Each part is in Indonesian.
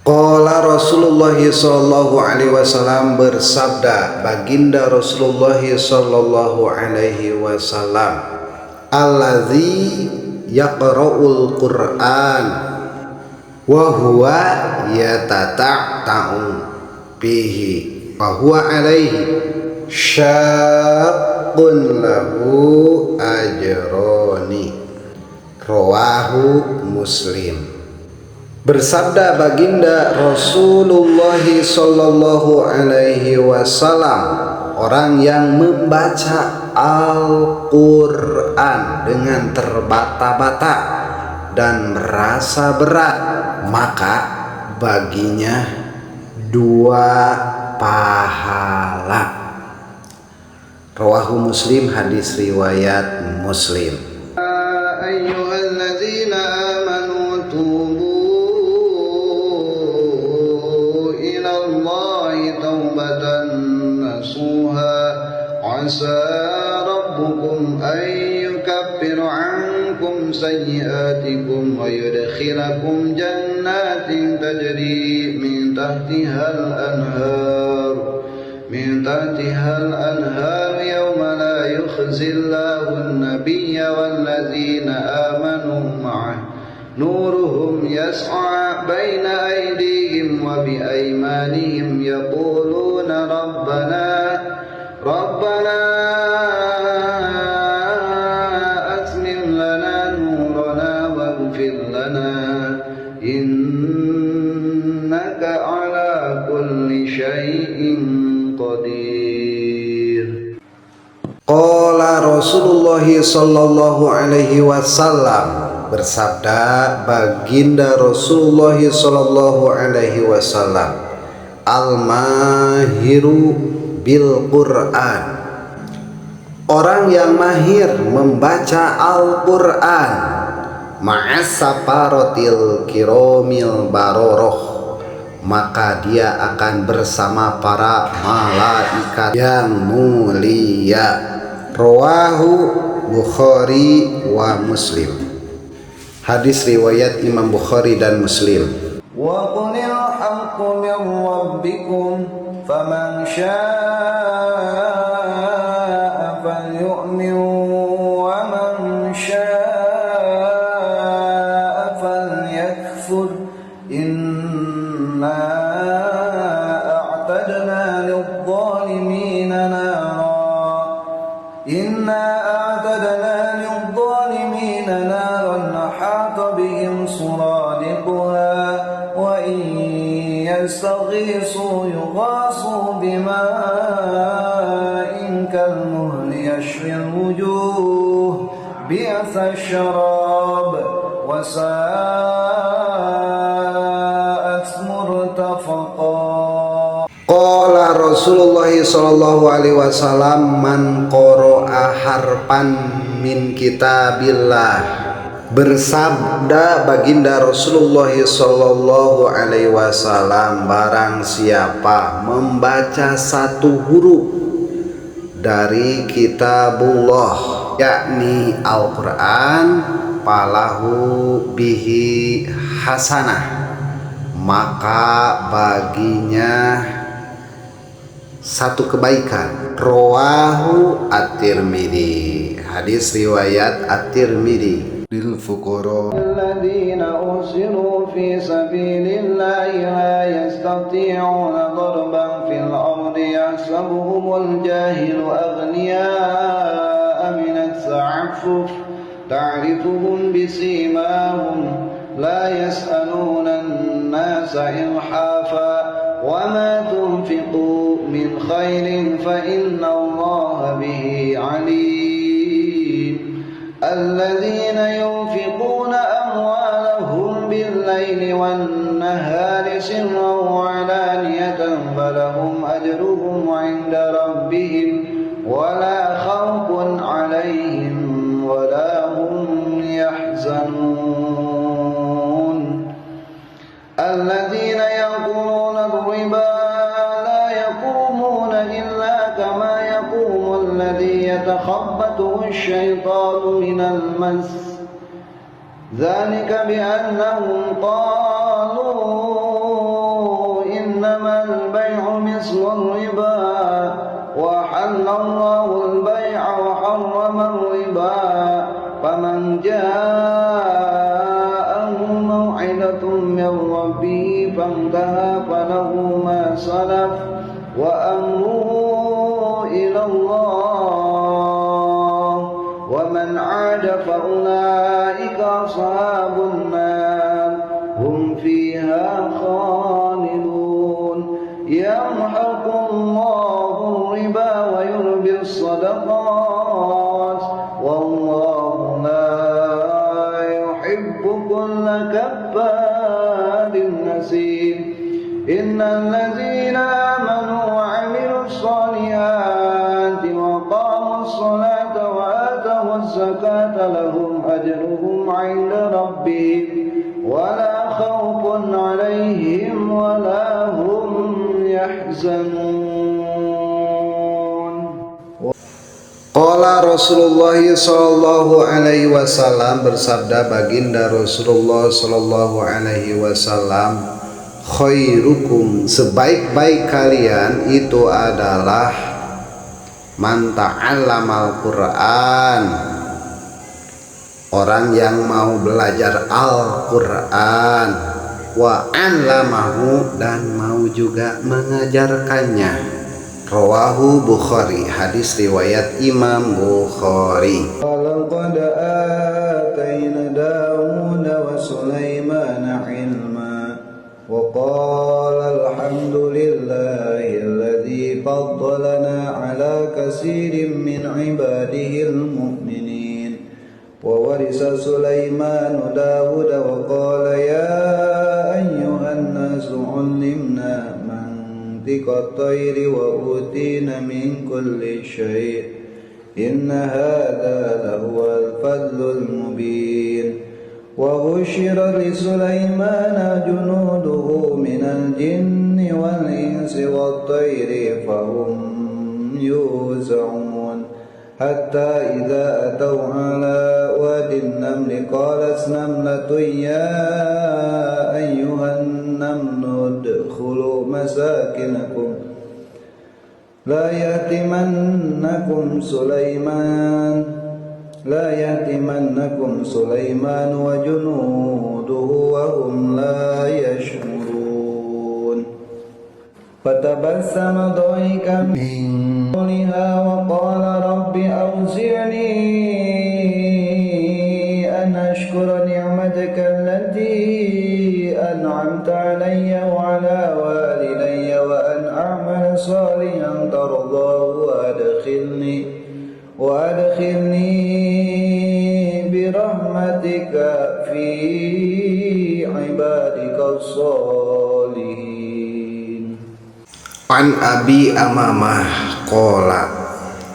Qala Rasulullah sallallahu alaihi wasallam, bersabda baginda Rasulullah sallallahu alaihi wasallam, allazi yaqra'ul Qur'an wa huwa yatata'u bihi wa huwa alaihi syaqqun lahu ajroni. Rawahu Muslim. Bersabda baginda Rasulullah sallallahu alaihi wasallam, orang yang membaca Al-Quran dengan terbata-bata dan merasa berat, maka baginya 2 pahala. Rawahu Muslim, hadis riwayat Muslim. Ayyuhalladzina amanu tubu ilallahi taubatan nasuha asa rabbukum an yukaffiru ankum sayyi'atikum wa yudkhilakum jannatin tajri min tahtihal anhar yawma la yukhzillahu an-nabiyya walladzina amanu ma'ah nuruhum yas'a baina aydihim wa bi aymanihim yaquluna rabbana atmim lana nurana waghfir lana innaka ala kulli syai'in qadir. Qala Rasulullah sallallahu alaihi wasallam, bersabda baginda Rasulullah sallallahu alaihi wasallam, al-mahiru bil Qur'an, orang yang mahir membaca Al-Qur'an, ma'as saparatil kiromil baroroh, maka dia akan bersama para malaikat yang mulia. Rawahu Bukhari wa Muslim. Hadis riwayat Imam Bukhari dan Muslim. Wa qulil haqqu min rabbikum faman syaa'a falyu'min wa man syaa'a falyakfur. Inna a'tadna lidh-dhalimina nara naran ahata bihim suradiquha wa in yastaghisu yughasu bima'in kalmuhli yashwi al-wujuh bi'sa ash-sharab wa sa'at murtafaqa. Qala Rasulullah sallallahu alaihi wasallam, man qara'a harfan min kitabillah, bersabda baginda Rasulullah sallallahu alaihi wasallam, barang siapa membaca 1 huruf dari kitabullah, yakni Al-Quran, falahu bihi hasanah, maka baginya 1 kebaikan. Rawahu At-Tirmidzi, hadis riwayat At-Tirmidzi. Lil fuqara alladziina ursilu fi sabilillahi la yastati'una darban fil ardi yahsabuhumul jahilu aghniya'a min at-ta'affuf ta'rifuhum bisimahum la yas'aluna an-nasa ilhafa wa ma tunfiqu min khairin fa inna Allaha bihi 'alim. Alladzina yunfiquna amwalahum bil-laili wan-nahari sirran wa 'alaniyatan falahum ajruhum 'inda rabbihim wa la khawfun 'alaihim wa la hum yahzanun. Alladzina yaquluna ar-riba la yaqumuna illa kama yaqumu alladhi yatakhabbathu asy-syaitanu minal mas. Dzalika bi annahum qalu الربا وأحل الله البيع وحرم الربا فمن جاءه موعظة من ربه فانتهى فله ما سلف وأمره إلى الله ومن عاد فأولئك أصحاب النار هم فيها خالدون يمحق الله الربا ويربي الصدقات والله لا يحب كل كفار نسيم إن الذين آمنوا وعملوا الصالحات وقاموا الصلاة وآتوا الزكاة لهم أجرهم عند ربهم ولا خوف عليهم ولا هم يحزنون. Qala Rasulullah sallallahu alaihi wasallam, bersabda baginda Rasulullah sallallahu alaihi wasallam, khairukum, sebaik-baik kalian itu adalah man ta'allamal Qur'an, orang yang mau belajar Al-Qur'an, wa 'allamahu, dan mau juga mengajarkannya. Rawahu Bukhari, hadis riwayat Imam Bukhari. Laqad atayna Dawud wa Sulaimana ilma wa qala alhamdulillahi alladhi faddalana ala katsirin min ibadihi almu'minin wa warisa Sulaiman Dawud wa qala ya ayyuhan nasu 'allimna الطير وأوتينا من كل شيء إن هذا لهو الفضل المبين وبشر لسليمان جنوده من الجن والإنس والطير فهم يوزعون حتى إذا أتوا على وادي النمل قالت نملة يا أيها النمل ادخلوا مساكنكم لا يهتمنكم سليمان وجنوده وهم لا يشعرون فتبسم ضحكا من قولها وقال رب أوزعني أن أشكر نعمتك التي أنعمت علي وعلى والدي وأن أعمل صالحا ترضاه وأدخلني برحمتك في عبادك الصالحين. عن أبي أمامة قال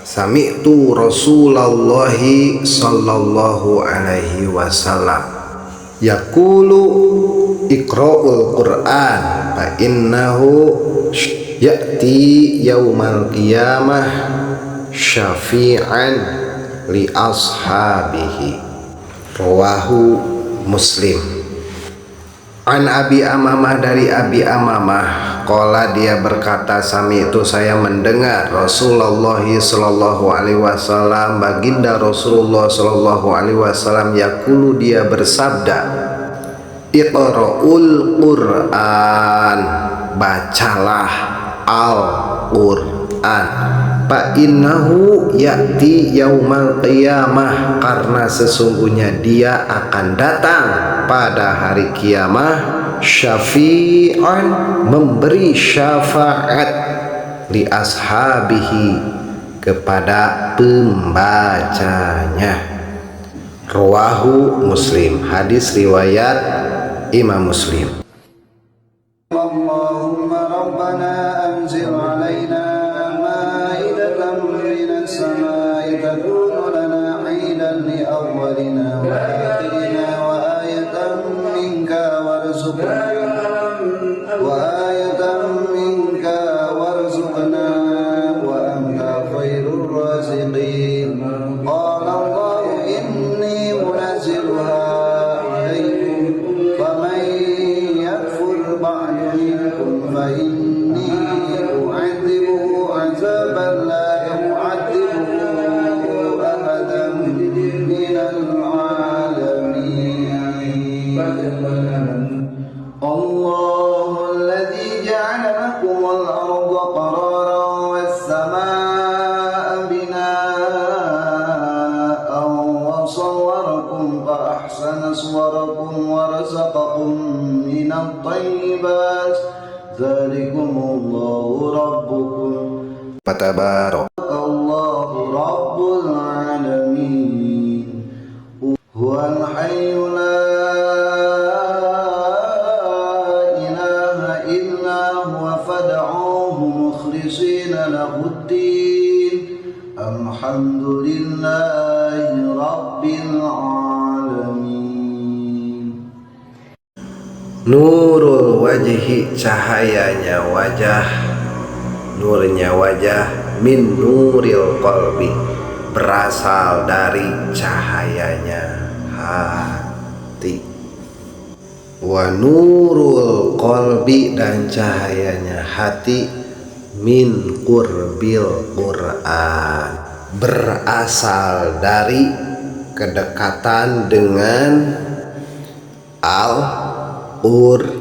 sami'tu Rasulullah sallallahu alaihi wasallam yaqulu iqra'ul Qur'an fa innahu ya'ti yaumal qiyamah syafi'an li ashabihi. Rawahu Muslim. An Abi Amamah, dari Abi Amamah, qala, dia berkata, sami itu saya mendengar Rasulullah sallallahu alaihi wasallam, baginda Rasulullah sallallahu alaihi wasallam, yaqulu, dia bersabda, iqra'ul Qur'an, bacalah Al-Qur'an, fa innahu ya'ti yaumal qiyamah, karena sesungguhnya dia akan datang pada hari kiamah, syafi'an, memberi syafaat, li ashabihi, kepada pembacanya. Rawahu Muslim, hadis riwayat Imam Muslim. Allahumma rabbana anzil alaina ma'idatan minas samai takunu lana 'idan li awwalina wa akhirina wa ayatan minka warzuqna wa anta khairur raziqin. Qala Allah inni munazziluha 'alaikum faman yakfur ba'du minkum fa inni الله الذي جعل لكم الأرض قرارا والسماء بناء وصوركم فأحسن صوركم ورزقكم من الطيبات ذلكم الله ربكم فتبارك الله رب العالمين هو الحي لا إله إلا هو فادعوه مخلصين له الدين الحمد لله رب العالمين. Nurul wajhi, cahayanya wajah, nurnya wajah, min nuril qalbi, berasal dari cahayanya hati. Wa nurul qalbi, dan cahayanya hati, min qurbil Quran, berasal dari kedekatan dengan Al-Qur'an.